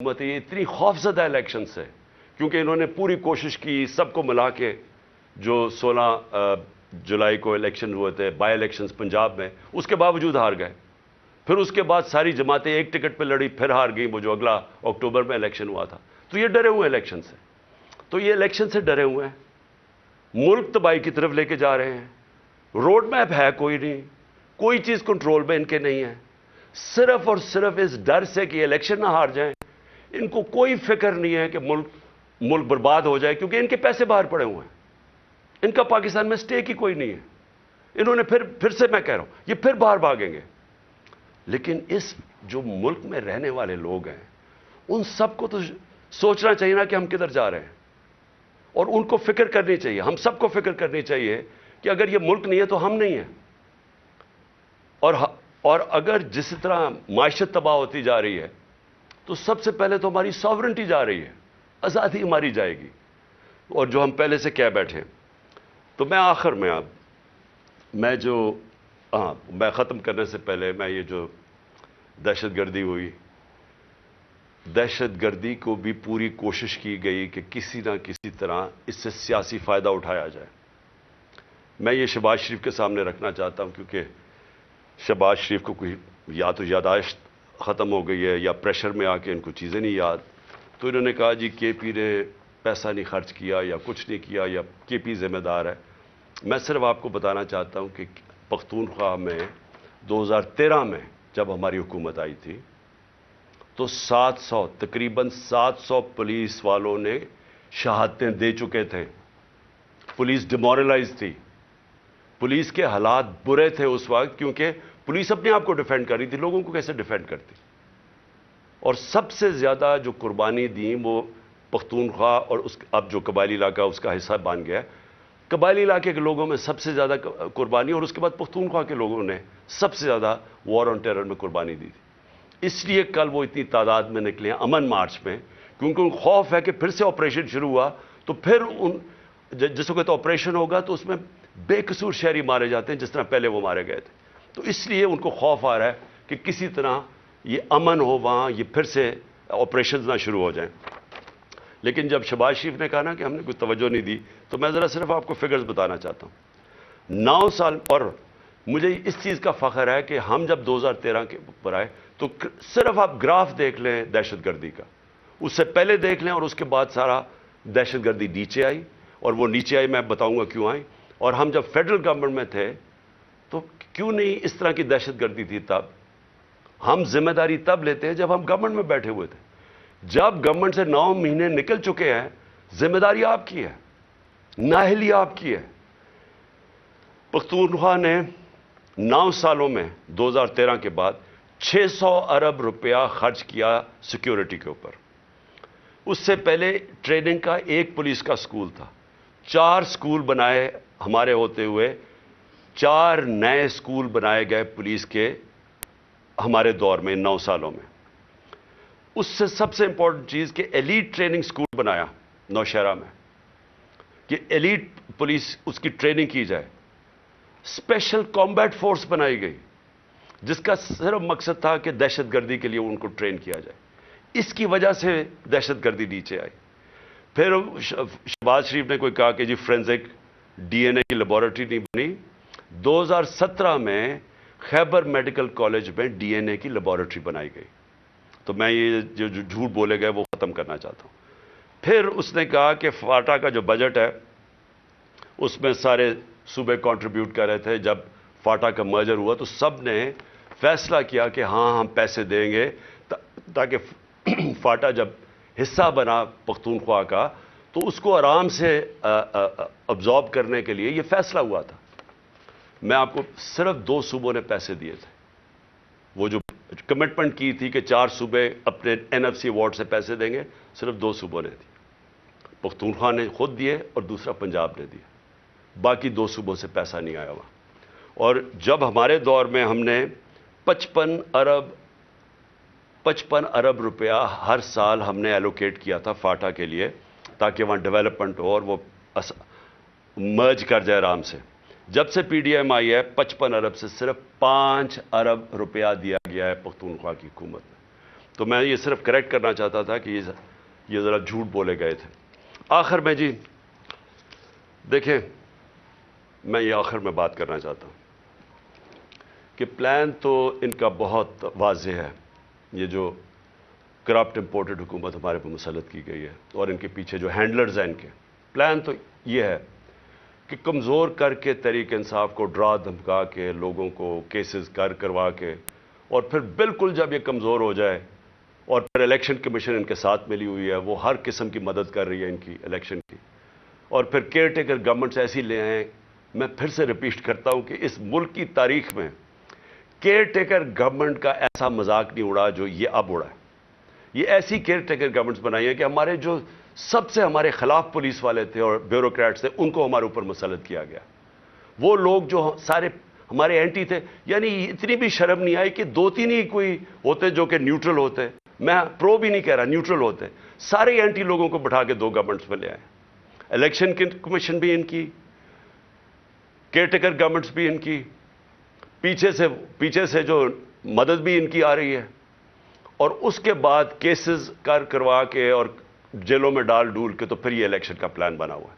हुकूमत ये इतनी खौफजदा इलेक्शन से, क्योंकि इन्होंने पूरी कोशिश की सब को मिला के, जो 16 जुलाई को इलेक्शन हुए थे, बाई इलेक्शंस पंजाब में, उसके बावजूद हार गए। फिर उसके बाद सारी जमातें एक टिकट पे लड़ी, फिर हार गई, वो जो अगला अक्टूबर में इलेक्शन हुआ था। तो ये डरे हुए हैं इलेक्शन से, तो ये इलेक्शन से डरे हुए हैं, मुल्क तबाही की तरफ लेके जा रहे हैं। रोड मैप है कोई नहीं, कोई चीज़ कंट्रोल में इनके नहीं है। सिर्फ और सिर्फ इस डर से कि इलेक्शन ना हार जाएं, इनको कोई फिक्र नहीं है कि मुल्क बर्बाद हो जाए, क्योंकि इनके पैसे बाहर पड़े हुए हैं, इनका पाकिस्तान में स्टेक ही कोई नहीं है। इन्होंने फिर से मैं कह रहा हूं, ये फिर बाहर भागेंगे। लेकिन इस जो मुल्क में रहने वाले लोग हैं, उन सबको तो सोचना चाहिए ना कि हम किधर जा रहे हैं, और उनको फिक्र करनी चाहिए, हम सबको फिक्र करनी चाहिए कि अगर ये मुल्क नहीं है तो हम नहीं है। और अगर जिस तरह माशत तबाह होती जा रही है, तो सबसे पहले तो हमारी सॉवरेंटी जा रही है, आज़ादी हमारी जाएगी, और जो हम पहले से कह बैठे। तो मैं आखिर में मैं ख़त्म करने से पहले, मैं ये जो दहशतगर्दी हुई, दहशतगर्दी को भी पूरी कोशिश की गई कि किसी ना किसी तरह इससे सियासी फ़ायदा उठाया जाए। मैं ये शहबाज शरीफ के सामने रखना चाहता हूँ, क्योंकि शहबाज शरीफ को कोई या तो यादाश्त ख़त्म हो गई है या प्रेशर में आके इनको चीज़ें नहीं याद। तो इन्होंने कहा जी केपी ने पैसा नहीं खर्च किया या कुछ नहीं किया, या केपी ज़िम्मेदार है। मैं सिर्फ आपको बताना चाहता हूँ कि पख्तूनख्वा में 2013 में जब हमारी हुकूमत आई थी, तो तकरीबन 700 पुलिस वालों ने शहादतें दे चुके थे। पुलिस डिमोरलाइज थी, पुलिस के हालात बुरे थे उस वक्त, क्योंकि पुलिस अपने आप को डिफेंड कर रही थी, लोगों को कैसे डिफेंड करती। और सबसे ज़्यादा जो कुर्बानी दी वो पख्तूनख्वा और अब जो कबायली इलाका उसका हिस्सा बन गया, कबायली इलाके के लोगों में सबसे ज़्यादा कुर्बानी, और उसके बाद पख्तूनख्वा के लोगों ने सबसे ज़्यादा वॉर ऑन टेरर में कुर्बानी दी थी। इसलिए कल वो इतनी तादाद में निकले हैं अमन मार्च में, क्योंकि उनको खौफ है कि फिर से ऑपरेशन शुरू हुआ तो फिर जिस वक्त ऑपरेशन होगा तो उसमें बेकसूर शहरी मारे जाते हैं जिस तरह पहले वो मारे गए थे। तो इसलिए उनको खौफ आ रहा है कि किसी तरह ये अमन हो वहाँ, ये फिर से ऑपरेशन ना शुरू हो जाएं। लेकिन जब शहबाज शरीफ ने कहा ना कि हमने कुछ तवज्जो नहीं दी, तो मैं ज़रा सिर्फ आपको फिगर्स बताना चाहता हूँ। 9 साल, और मुझे इस चीज़ का फ़ख्र है कि हम जब 2013 के ऊपर आए, तो सिर्फ आप ग्राफ देख लें दहशतगर्दी का, उससे पहले देख लें और उसके बाद सारा दहशतगर्दी नीचे आई, और वो नीचे आई मैं बताऊँगा क्यों आई। और हम जब फेडरल गवर्नमेंट में थे तो क्यों नहीं इस तरह की दहशतगर्दी थी। तब हम जिम्मेदारी तब लेते हैं जब हम गवर्नमेंट में बैठे हुए थे। जब गवर्नमेंट से 9 महीने निकल चुके हैं, जिम्मेदारी आपकी है, नाअहली आपकी है। पख्तूनख्वा ने 9 सालों में 2013 के बाद 600 अरब रुपया खर्च किया सिक्योरिटी के ऊपर। उससे पहले ट्रेनिंग का एक पुलिस का स्कूल था, 4 स्कूल बनाए हमारे होते हुए, 4 नए स्कूल बनाए गए पुलिस के हमारे दौर में 9 सालों में। उससे सबसे इंपॉर्टेंट चीज़ कि एलीट ट्रेनिंग स्कूल बनाया नौशहरा में, कि एलीट पुलिस उसकी ट्रेनिंग की जाए। स्पेशल कॉम्बैट फोर्स बनाई गई, जिसका सिर्फ मकसद था कि दहशतगर्दी के लिए उनको ट्रेन किया जाए। इसकी वजह से दहशतगर्दी नीचे आई। फिर शहबाज शरीफ ने कोई कहा कि जी फोरेंसिक डीएनए की लेबोरेटरी नहीं बनी। 2017 में खैबर मेडिकल कॉलेज में डीएनए की लेबोरेटरी बनाई गई। तो मैं ये जो झूठ बोले गए वो ख़त्म करना चाहता हूँ। फिर उसने कहा कि फाटा का जो बजट है उसमें सारे सूबे कंट्रीब्यूट कर रहे थे। जब फाटा का मर्जर हुआ तो सब ने फैसला किया कि हाँ हम पैसे देंगे, ताकि फाटा जब हिस्सा बना पख्तूनख्वा का तो उसको आराम से अब्जॉर्ब करने के लिए ये फैसला हुआ था। मैं आपको सिर्फ 2 सूबों ने पैसे दिए थे। वो जो कमिटमेंट की थी कि 4 सूबे अपने एनएफसी अवार्ड से पैसे देंगे, सिर्फ 2 सूबों ने दी। पख्तूनख्वा ने खुद दिए और दूसरा पंजाब ने दिया, बाकी 2 सूबों से पैसा नहीं आया वहाँ। और जब हमारे दौर में हमने 55 अरब रुपया हर साल हमने एलोकेट किया था फाटा के लिए, ताकि वहाँ डेवलपमेंट हो और वो मर्ज कर जाए आराम से। जब से पीडीएम आई है 55 अरब से सिर्फ 5 अरब रुपया दिया गया है पख्तूनख्वा की हुकूमत में। تو میں یہ صرف کریکٹ کرنا چاہتا تھا کہ یہ ذرا جھوٹ بولے گئے تھے. آخر میں جی دیکھیں، میں یہ آخر میں بات کرنا چاہتا ہوں کہ پلان تو ان کا بہت واضح ہے. یہ جو کرپٹ امپورٹڈ حکومت ہمارے پہ مسلط کی گئی ہے اور ان کے پیچھے جو ہینڈلرز ہیں ان کے، پلان تو یہ ہے کہ کمزور کر کے تحریک انصاف کو ڈرا دھمکا کے لوگوں کو کیسز کروا کے، اور پھر بالکل جب یہ کمزور ہو جائے، اور پھر الیکشن کمیشن ان کے ساتھ ملی ہوئی ہے، وہ ہر قسم کی مدد کر رہی ہے ان کی الیکشن کی، اور پھر کیئر ٹیکر گورنمنٹس ایسی لے آئیں. میں پھر سے ریپیٹ کرتا ہوں کہ اس ملک کی تاریخ میں کیئر ٹیکر گورنمنٹ کا ایسا مذاق نہیں اڑا جو یہ اب اڑا ہے. یہ ایسی کیئر ٹیکر گورنمنٹس بنائی ہیں کہ ہمارے جو سب سے ہمارے خلاف پولیس والے تھے اور بیوروکریٹس تھے، ان کو ہمارے اوپر مسلط کیا گیا. وہ لوگ جو سارے ہمارے اینٹی تھے، یعنی اتنی بھی شرم نہیں آئی کہ 2-3 ہی کوئی ہوتے جو کہ نیوٹرل ہوتے. میں پرو بھی نہیں کہہ رہا، نیوٹرل ہوتے. سارے اینٹی لوگوں کو بٹھا کے 2 گورنمنٹس میں لے آئے. الیکشن کمیشن بھی ان کی، کیئر ٹیکر گورنمنٹس بھی ان کی، پیچھے سے جو مدد بھی ان کی آ رہی ہے، اور اس کے بعد کیسز کروا کے اور جیلوں میں ڈال ڈول کے تو پھر یہ الیکشن کا پلان بنا ہوا ہے.